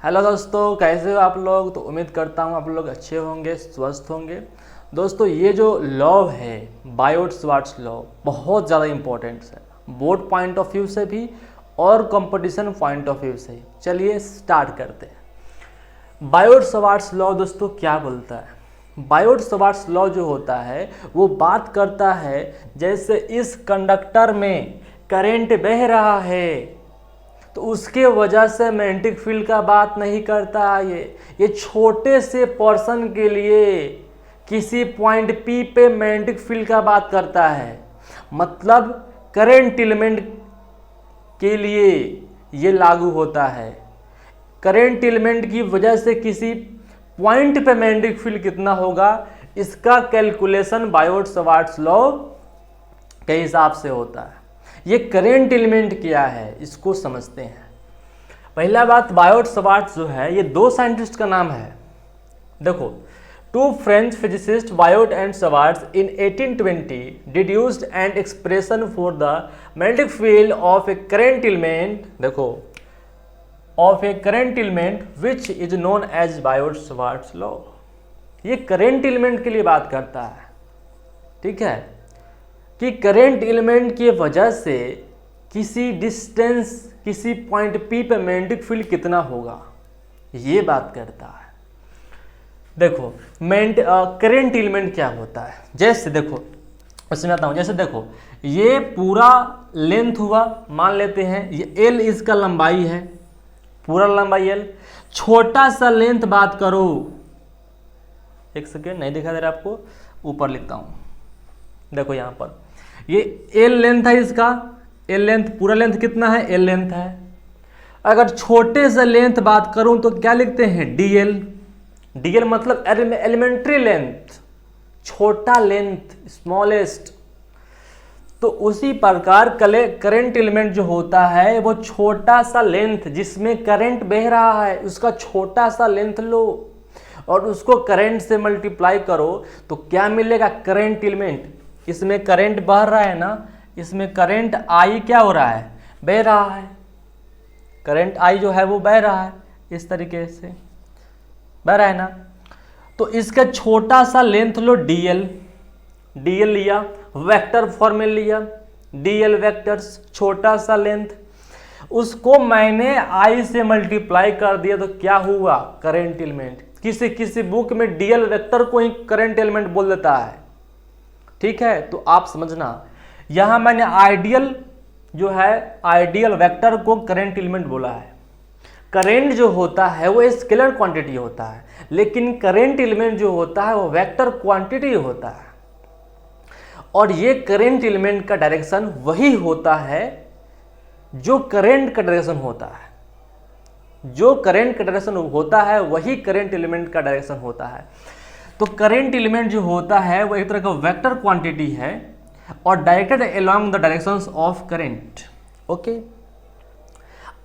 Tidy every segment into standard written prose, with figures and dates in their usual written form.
Hello दोस्तों, कैसे हो आप लोग। तो उम्मीद करता हूँ आप लोग अच्छे होंगे, स्वस्थ होंगे। दोस्तों, ये जो लॉ है बायोट-सावर्ट्स लॉ बहुत ज़्यादा इम्पोर्टेंट है, बोर्ड पॉइंट ऑफ व्यू से भी और कंपटीशन पॉइंट ऑफ व्यू से। चलिए स्टार्ट करते हैं। बायोट-सावर्ट्स लॉ दोस्तों क्या बोलता है। बायोट-सावर्ट्स लॉ जो होता है वो बात करता है जैसे इस कंडक्टर में करंट बह रहा है तो उसके वजह से मैग्नेटिक फील्ड का बात नहीं करता है। ये छोटे से पर्सन के लिए किसी पॉइंट P पे मैग्नेटिक फील्ड का बात करता है। मतलब करंट एलिमेंट के लिए ये लागू होता है। करंट एलिमेंट की वजह से किसी पॉइंट पे मैग्नेटिक फील्ड कितना होगा, इसका कैलकुलेशन बायोट-सावर्ट्स लॉ के हिसाब से होता है। ये करंट एलिमेंट क्या है इसको समझते हैं। पहला बात, बायोट-सावर्ट्स जो है ये दो साइंटिस्ट का नाम है। देखो, two French physicist Biot and Savart's in 1820 deduced an expression for the magnetic field of a current element, देखो, of a current element which is known as Biot Savart's law. ये करंट एलिमेंट के लिए बात करता है, ठीक है, कि करंट एलिमेंट की वजह से किसी डिस्टेंस, किसी पॉइंट P पे मैग्नेटिक फील्ड कितना होगा, ये बात करता है। देखो, करंट एलिमेंट क्या होता है, जैसे देखो मैं समझाता हूँ। जैसे देखो, ये पूरा लेंथ हुआ, मान लेते हैं ये L इसका लंबाई है, पूरा लंबाई L। छोटा सा लेंथ बात करो, एक सेकेंड नहीं दिखा दे रहा आपको, ऊपर लिखता हूँ। देखो यहाँ पर ये L लेंथ है, इसका L लेंथ, पूरा लेंथ कितना है, L लेंथ है। अगर छोटे से लेंथ बात करूं तो क्या लिखते हैं, DL। DL मतलब एलिमेंट्री लेंथ, छोटा लेंथ, स्मॉलेस्ट। तो उसी प्रकार करंट एलिमेंट जो होता है वो छोटा सा लेंथ जिसमें करंट बह रहा है, उसका छोटा सा लेंथ लो और उसको करंट से मल्टीप्लाई करो तो क्या मिलेगा, करंट एलिमेंट। इसमें करंट बह रहा है ना, इसमें करंट I क्या हो रहा है, बह रहा है। करंट I जो है वो बह रहा है, इस तरीके से बह रहा है ना। तो इसका छोटा सा लेंथ लो DL, DL लिया, वेक्टर फॉर्म में लिया, DL वेक्टर्स, छोटा सा लेंथ, उसको मैंने I से मल्टीप्लाई कर दिया तो क्या हुआ, करंट एलिमेंट। किसी किसी बुक में DL वेक्टर को ही करंट एलिमेंट बोल देता है, ठीक है। तो आप समझना, यहां मैंने आइडियल जो है, आइडियल वेक्टर को करंट एलिमेंट बोला है। करंट जो होता है वो स्केलर क्वांटिटी होता है, लेकिन करंट एलिमेंट जो होता है वो वेक्टर क्वांटिटी होता है। और ये करंट एलिमेंट का डायरेक्शन वही होता है जो करंट का डायरेक्शन होता है। जो करंट का डायरेक्शन होता है वही करंट एलिमेंट का डायरेक्शन होता है। तो करंट एलिमेंट जो होता है वो एक तरह का वेक्टर क्वांटिटी है और directed along the directions of current. Okay,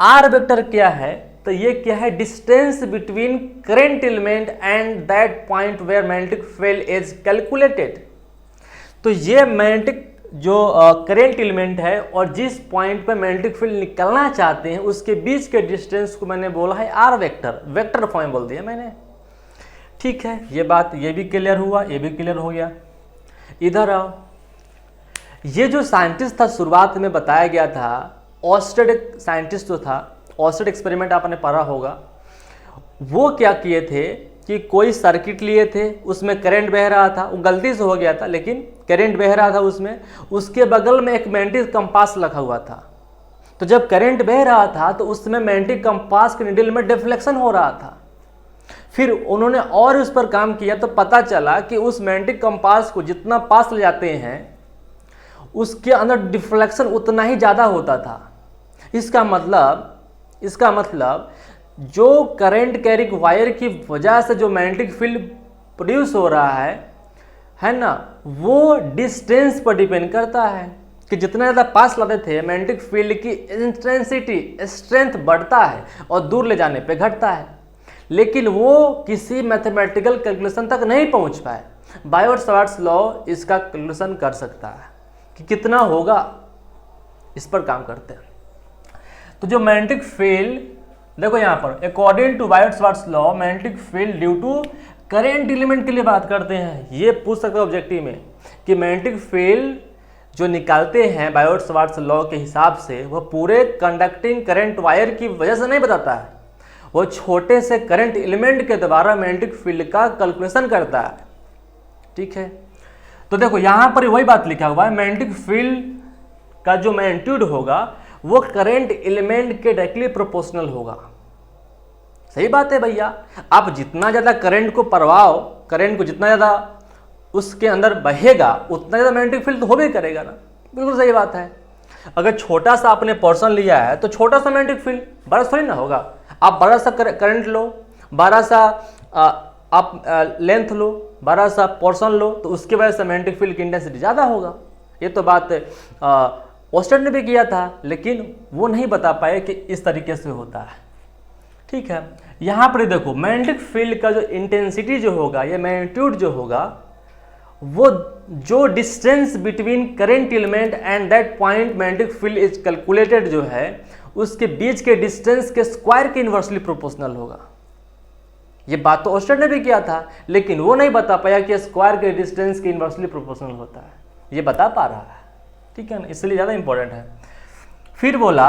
R vector क्या है, तो ये क्या है, distance between current element and that point where magnetic field is calculated. तो ये मैग्नेटिक जो करंट एलिमेंट है और जिस पॉइंट पे मैग्नेटिक फील्ड निकलना चाहते हैं उसके बीच के डिस्टेंस को मैंने बोला है आर वेक्टर, वेक्टर फॉर्म बोल दिया मैंने, ठीक है। ये बात, ये भी क्लियर हुआ, ये भी क्लियर हो गया। इधर आओ, ये जो साइंटिस्ट था शुरुआत में बताया गया था, ऑस्टेड साइंटिस्ट जो था, ऑस्टेड एक्सपेरिमेंट आपने पढ़ा होगा। वो क्या किए थे कि कोई सर्किट लिए थे, उसमें करंट बह रहा था, वो गलती से हो गया था लेकिन करंट बह रहा था उसमें, उसके बगल में एक मैग्नेटिक कंपास रखा हुआ था। तो जब करंट बह रहा था तो उसमें मैग्नेटिक कंपास के निडल में डिफ्लेक्शन हो रहा था। फिर उन्होंने और उस पर काम किया तो पता चला कि उस मैग्नेटिक कंपास को जितना पास ले जाते हैं उसके अंदर डिफ्लेक्शन उतना ही ज़्यादा होता था। इसका मतलब जो करंट कैरिंग वायर की वजह से जो मैग्नेटिक फील्ड प्रोड्यूस हो रहा है ना, वो डिस्टेंस पर डिपेंड करता है कि जितना ज़्यादा पास लाते थे मैग्नेटिक फील्ड की इंटेंसिटी, स्ट्रेंथ बढ़ता है और दूर ले जाने पे घटता है। लेकिन वो किसी मैथमेटिकल कैलकुलेशन तक नहीं पहुंच पाए। बायोट-सावर्ट्स लॉ इसका कैलकुलेशन कर सकता है कि कितना होगा, इस पर काम करते हैं। तो जो मैग्नेटिक फील्ड देखो यहाँ पर according to Biot Savart's law magnetic field due to current element के लिए बात करते हैं। ये पूछ सकते हो ऑब्जेक्टिव में कि मैग्नेटिक फील्ड जो निकालते हैं बायोट-सावर्ट्स लॉ के हिसाब से वह पूरे कंडक्टिंग करंट वायर की वजह से नहीं बताता है, वो छोटे से करंट एलिमेंट के द्वारा मैग्नेटिक फील्ड का कैलकुलेशन करता है। ठीक है, तो देखो यहाँ पर वही बात लिखा हुआ है, मैग्नेटिक फील्ड का जो मैग्नीट्यूड होगा वो करंट एलिमेंट के डायरेक्टली प्रोपोर्शनल होगा। सही बात है भैया, आप जितना ज़्यादा करंट को परवाओ, करंट को जितना ज़्यादा उसके अंदर बहेगा उतना ज़्यादा मैग्नेटिक फील्ड तो हो भी करेगा ना। बिल्कुल सही बात है। अगर छोटा सा आपने पोर्शन लिया है तो छोटा सा मैग्नेटिक फील्ड बड़ा थोड़ी ना होगा। आप बड़ा सा करंट लो, बड़ा सा आप लेंथ लो, बड़ा सा पोर्शन लो, तो उसके वजह से मैग्नेटिक फील्ड की इंटेंसिटी ज़्यादा होगा। ये तो बात ओस्टन ने भी किया था, लेकिन वो नहीं बता पाए कि इस तरीके से होता है। ठीक है, यहाँ पर देखो मैग्नेटिक फील्ड का जो इंटेंसिटी जो होगा, ये मैग्नीट्यूड जो होगा, वो जो distance between current element and that point magnetic field is calculated जो है, उसके बीच के डिस्टेंस के स्क्वायर के इन्वर्सली प्रोपोर्शनल होगा। ये बात तो ओस्टन ने भी किया था, लेकिन वो नहीं बता पाया कि स्क्वायर के डिस्टेंस के इन्वर्सली प्रोपोर्शनल होता है। ये बता पा रहा है, ठीक है ना, इसलिए ज़्यादा इंपॉर्टेंट है। फिर बोला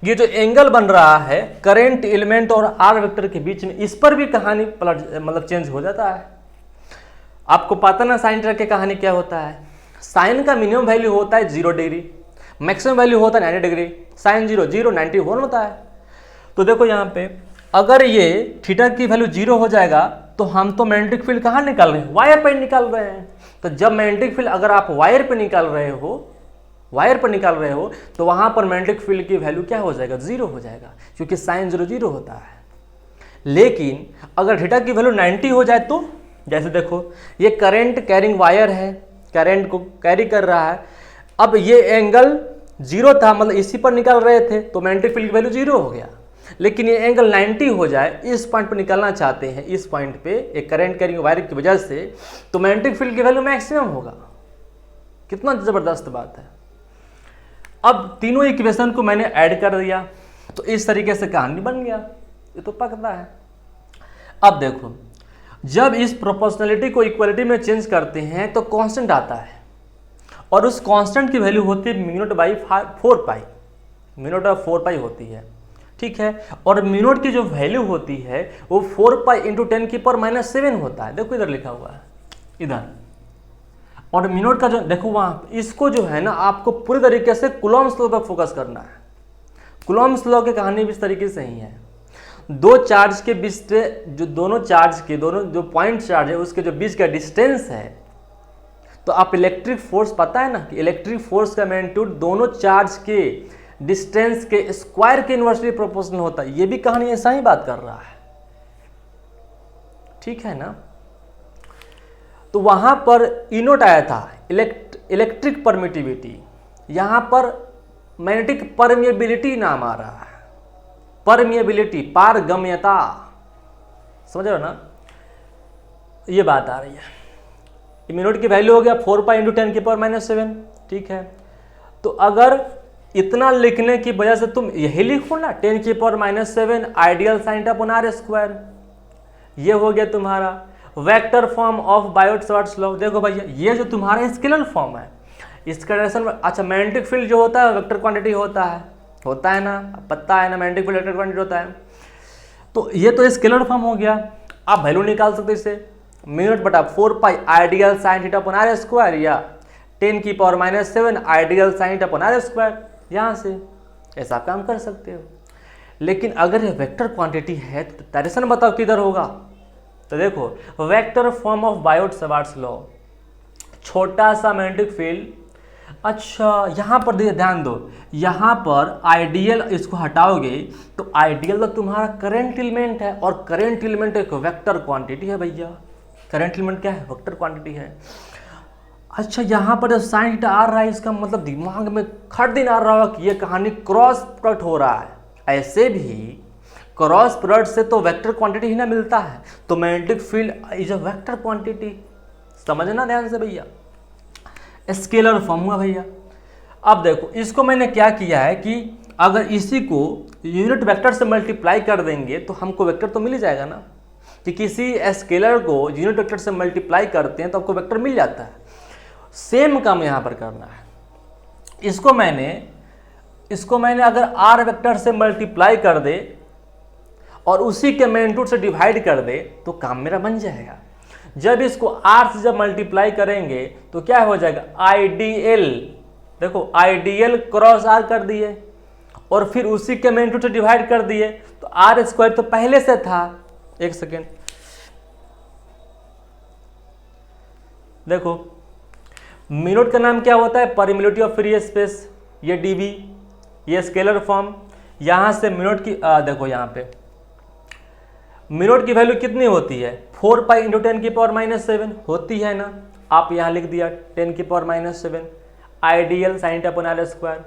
ये जो एंगल बन रहा है करेंट एलिमेंट और आर वेक्टर के बीच में, इस पर भी कहानी पलट मतलब चेंज हो जाता है। आपको पता ना साइन थीटा की कहानी क्या होता है। साइन का मिनिमम वैल्यू होता है 0 डिग्री, मैक्सिमम वैल्यू होता है 90 डिग्री। साइन 0 0 90 1 होता है। तो देखो यहाँ पे अगर ये थीटा की वैल्यू 0 हो जाएगा तो हम तो मैग्नेटिक फील्ड कहाँ निकाल रहे हैं, वायर पर निकाल रहे हैं। तो जब मैग्नेटिक फील्ड अगर आप वायर पर निकाल रहे हो, तो वहां पर मैग्नेटिक फील्ड की वैल्यू क्या हो जाएगा, 0 हो जाएगा, क्योंकि साइन 0 0 होता है। लेकिन अगर थीटा की वैल्यू 90 हो जाए तो, जैसे देखो ये करंट कैरिंग वायर है, करंट को कैरी कर रहा है। अब ये एंगल 0 था, मतलब इसी पर निकाल रहे थे, तो मैग्नेटिक फील्ड की वैल्यू 0 हो गया। लेकिन ये एंगल 90 हो जाए, इस पॉइंट पर निकालना चाहते हैं, इस पॉइंट पे एक करंट कैरिंग वायर की वजह से, तो मैग्नेटिक फील्ड की वैल्यू मैक्सिमम होगा। कितना जबरदस्त बात है। अब तीनों इक्वेशन को मैंने ऐड कर दिया, तो इस तरीके से कहानी बन गया। ये तो पकता है। अब देखो जब इस प्रोपोर्शनलिटी को इक्वलिटी में चेंज करते हैं तो कांस्टेंट आता है, और उस कांस्टेंट की वैल्यू होती है म्यू बाई 4 पाई, म्यू 4 पाई होती है। ठीक है, और म्यू की जो वैल्यू होती है वो 4 पाई इंटू 10 की पावर -7 होता है। देखो इधर लिखा हुआ है, इधर। और म्यू का जो देखो वहाँ, इसको जो है ना आपको पूरी तरीके से कूलॉम्स लॉ पर फोकस करना है। कूलॉम्स लॉ की कहानी भी इस तरीके से ही है। दो चार्ज के बीच जो दोनों जो पॉइंट चार्ज है उसके जो बीच का डिस्टेंस है, तो आप इलेक्ट्रिक फोर्स पता है ना कि इलेक्ट्रिक फोर्स का मैग्नीट्यूड दोनों चार्ज के डिस्टेंस के स्क्वायर के इनवर्सली प्रोपोर्शनल होता है। ये भी कहानी ऐसा ही बात कर रहा है, ठीक है ना। तो वहां पर इनोट आया था इलेक्ट्रिक परमिटिविटी, यहां पर मैग्नेटिक परमिएबिलिटी नाम आ रहा है। परमिएबिलिटी, पारगम्यता, समझ रहे हो ना, ये बात आ रही है। म्यू की वैल्यू हो गया 4 पाई इंटू 10 की पावर -7। ठीक है, तो अगर इतना लिखने की वजह से तुम यही लिखो ना, 10 की power -7 ideal sine upon are square, ये हो गया तुम्हारा vector form of Biot Savart's law. देखो भैया ये जो तुम्हारा स्केलर फॉर्म है, इसका डायरेक्शन, अच्छा मैग्नेटिक फील्ड जो होता है वेक्टर क्वांटिटी होता है ना, पता है ना, मैग्नेटिक फील्ड वेक्टर क्वांटिटी होता है। तो ये तो स्केलर फॉर्म हो गया। आप वैल्यू निकाल सकते इसे, mu 4 pi ideal sine theta upon are square, या 10 की power -7 ideal sine theta upon are square, यहाँ से ऐसा काम कर सकते हो। लेकिन अगर ये वेक्टर क्वांटिटी है तो डायरेक्शन बताओ किधर होगा। तो देखो vector form of Biot Savart's law, छोटा सा मैग्नेटिक फील्ड। अच्छा यहाँ पर ध्यान दो, यहाँ पर आइडियल इसको हटाओगे तो आइडियल तो तुम्हारा करंट एलिमेंट है, और करंट एलिमेंट एक वेक्टर क्वांटिटी है भैया। करंट एलिमेंट क्या है, वेक्टर क्वांटिटी है। अच्छा यहाँ पर जब साइन थीटा आ रहा है, इसका मतलब दिमाग में खट दिन आ रहा होगा कि ये कहानी क्रॉस प्रोडक्ट हो रहा है। ऐसे भी क्रॉस प्रोडक्ट से तो वेक्टर क्वांटिटी ही ना मिलता है, तो magnetic field is a vector quantity. समझना ध्यान से भैया, स्केलर फॉर्म हुआ भैया। अब देखो इसको मैंने क्या किया है कि अगर इसी को यूनिट वेक्टर से मल्टीप्लाई कर देंगे तो हमको वेक्टर तो मिल ही जाएगा ना, कि किसी स्केलर को यूनिट वेक्टर से मल्टीप्लाई करते हैं तो आपको वेक्टर मिल जाता है। सेम काम यहाँ पर करना है। इसको मैंने अगर आर वेक्टर से मल्टीप्लाई कर दे और उसी के मैग्नीट्यूड से डिवाइड कर दे तो काम मेरा बन जाएगा। जब इसको आर से जब मल्टीप्लाई करेंगे तो क्या हो जाएगा, आइडियल, देखो आइडियल क्रॉस आर कर दिए और फिर उसी के मैग्नीट्यूड से डिवाइड कर दिए तो आर स्क्वायर तो पहले से था। एक सेकेंड, देखो मिनट का नाम क्या होता है, परमिलिटी ऑफ फ्री स्पेस, ये डीवी, ये स्केलर फॉर्म। यहां से मिनट की देखो यहाँ पे मिनट की वैल्यू कितनी होती है, 4 पाई इंटू 10 की पावर -7 होती है ना। आप यहाँ लिख दिया 10 की power -7, ideal sine upon are square.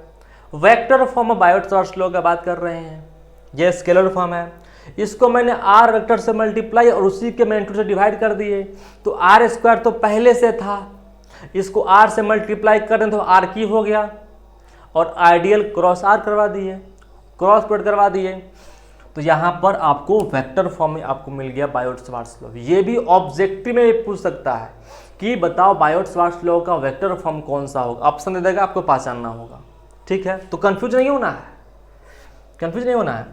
Vector form of Biot Savart's law का बात कर रहे हैं, ये स्केलर फॉर्म है। इसको मैंने आर वेक्टर से मल्टीप्लाई और उसी के मैग्नीट्यूड से डिवाइड कर दिए तो आर स्क्वायर तो पहले से था, इसको आर से मल्टीप्लाई कर दें तो आर की हो गया और आइडियल क्रॉस आर करवा दिए, क्रॉस प्रोडक्ट करवा दिए। तो यहाँ पर आपको वेक्टर फॉर्म में आपको मिल गया बायोट-सावर्ट्स लॉ। ये भी ऑब्जेक्टिव में पूछ सकता है कि बताओ बायोट-सावर्ट्स लॉ का वेक्टर फॉर्म कौन सा होगा, ऑप्शन दे देगा, आपको पहचानना होगा। ठीक है, तो कंफ्यूज नहीं होना है, कंफ्यूज नहीं होना है।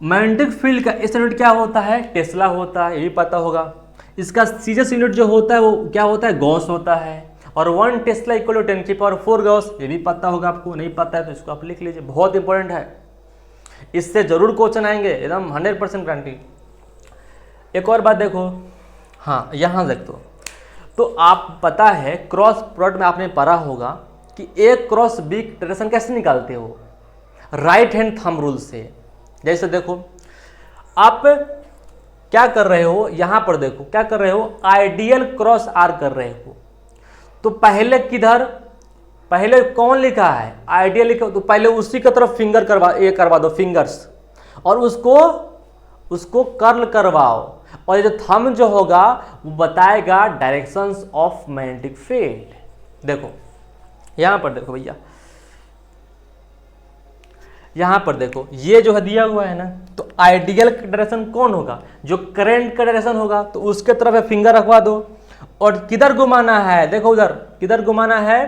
मैग्नेटिक फील्ड का इस यूनिट क्या होता है, टेस्ला होता है, ये भी पता होगा। इसका सीजस यूनिट जो होता है वो क्या होता है, गॉस होता है। और 1 टेस्ला इक्वल टू 10 की पावर 4 गॉस, ये भी पता होगा आपको। नहीं पता है तो इसको आप लिख लीजिए, बहुत इंपॉर्टेंट है, इससे जरूर क्वेश्चन आएंगे, एकदम 100% गारंटी। एक और बात देखो, हाँ यहाँ देख तो आप पता है क्रॉस प्रोडक्ट में आपने पढ़ा होगा कि ए क्रॉस बी डायरेक्शन कैसे निकालते हो, राइट हैंड थंब रूल से। जैसे देखो आप क्या कर रहे हो, यहां पर देखो क्या कर रहे हो, आइडियल क्रॉस आर कर रहे हो। तो पहले किधर, पहले कौन लिखा है, आइडियल लिखा, तो पहले उसी की तरफ फिंगर करवा दो फिंगर्स, और उसको कर्ल करवाओ, और ये जो थंब जो होगा वो बताएगा डायरेक्शंस ऑफ मैग्नेटिक फील्ड। देखो यहां पर देखो भैया, यहां पर देखो ये जो है दिया हुआ है ना, तो आइडियल डायरेक्शन कौन होगा, जो करंट का डायरेक्शन होगा, तो उसके तरफ फिंगर रखवा दो। और किधर घुमाना है, देखो उधर किधर घुमाना है,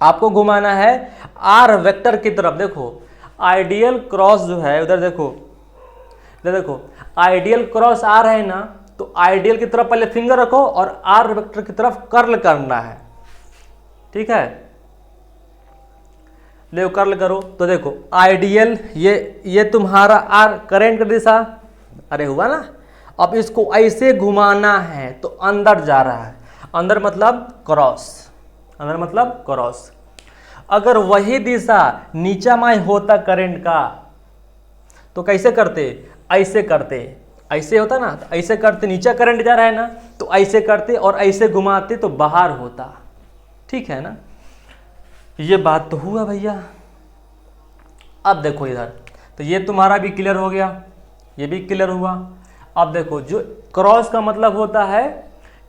आपको घुमाना है आर वेक्टर की तरफ। देखो आइडियल क्रॉस जो है उधर देखो, इधर देखो आइडियल क्रॉस आर है ना, तो आइडियल की तरफ पहले फिंगर रखो और आर वेक्टर की तरफ कर्ल करना है। ठीक है, देखो कर्ल करो तो देखो आइडियल, ये तुम्हारा आर करंट की दिशा, अरे हुआ ना। अब इसको ऐसे घुमाना है तो अंदर जा रहा है, अंदर मतलब क्रॉस, अंदर मतलब क्रॉस। अगर वही दिशा नीचा माय होता करंट का तो कैसे करते, ऐसे करते, ऐसे होता ना, तो ऐसे करते, नीचा करंट जा रहा है ना तो ऐसे करते और ऐसे घुमाते तो बाहर होता। ठीक है ना, ये बात तो हुआ भैया। अब देखो इधर, तो ये तुम्हारा भी क्लियर हो गया, ये भी क्लियर हुआ। अब देखो जो क्रॉस का मतलब होता है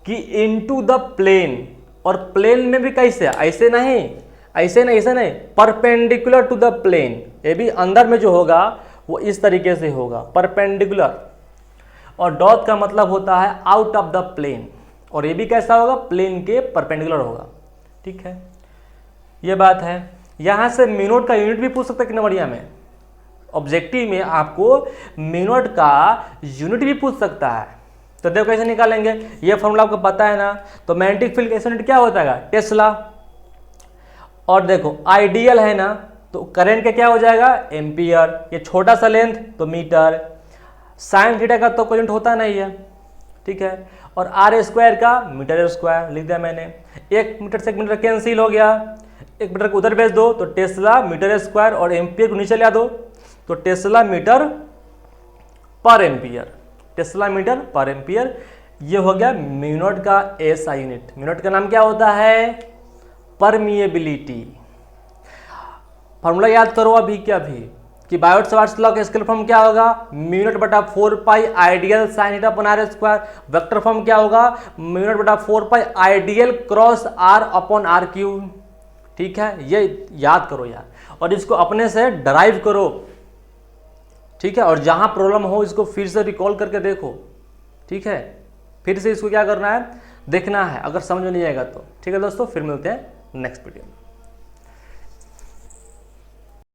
कि इनटू द प्लेन, और प्लेन में भी कैसे, ऐसे नहीं, ऐसे नहीं, ऐसे नहीं, परपेंडिकुलर टू द प्लेन। ये भी अंदर में जो होगा वो इस तरीके से होगा, परपेंडिकुलर। और डॉट का मतलब होता है आउट ऑफ द प्लेन, और ये भी कैसा होगा, प्लेन के परपेंडिकुलर होगा। ठीक है, ये बात है। यहां से मिनट का यूनिट भी पूछ सकता है कितना बढ़िया में, ऑब्जेक्टिव में आपको मिनट का यूनिट भी पूछ सकता है। तो देखो कैसे निकालेंगे, ये फॉर्मूला आपको पता है ना। तो मैग्नेटिक फील्ड का यूनिट क्या होता है, टेस्ला। और देखो आइडियल है ना, तो करंट का क्या हो जाएगा, एम्पियर। ये छोटा सा लेंथ तो मीटर, साइन थीटा का तो कोई यूनिट होता नहीं है। ठीक है, और आर स्क्वायर का मीटर स्क्वायर लिख दिया मैंने। 1 मीटर से 1 मीटर कैंसिल हो गया, 1 मीटर को उधर भेज दो तो टेस्ला मीटर स्क्वायर, और एम्पियर को नीचे ले दो तो टेस्ला मीटर पर एम्पियर, टेस्ला मीटर पर एम्पियर। ये हो गया मिनट का एसआई यूनिट। मिनट का नाम क्या होता है, परमिएबिलिटी। फॉर्मूला याद करो अभी क्या भी, कि बायोट-सावर्ट्स लॉ का स्केलर फॉर्म क्या होगा, म्यू0 बटा 4 pi ideal sine theta upon are square. Vector form क्या होगा, म्यू0 बटा 4 pi ideal cross r upon r cube. ठीक है, ये याद करो यार। और इसको अपने से ड्राइव करो, ठीक है। और जहां प्रॉब्लम हो इसको फिर से रिकॉल करके देखो, ठीक है। फिर से इसको क्या करना है, देखना है, अगर समझ में नहीं आएगा तो। ठीक है दोस्तों, फिर मिलते हैं नेक्स्ट वीडियो में।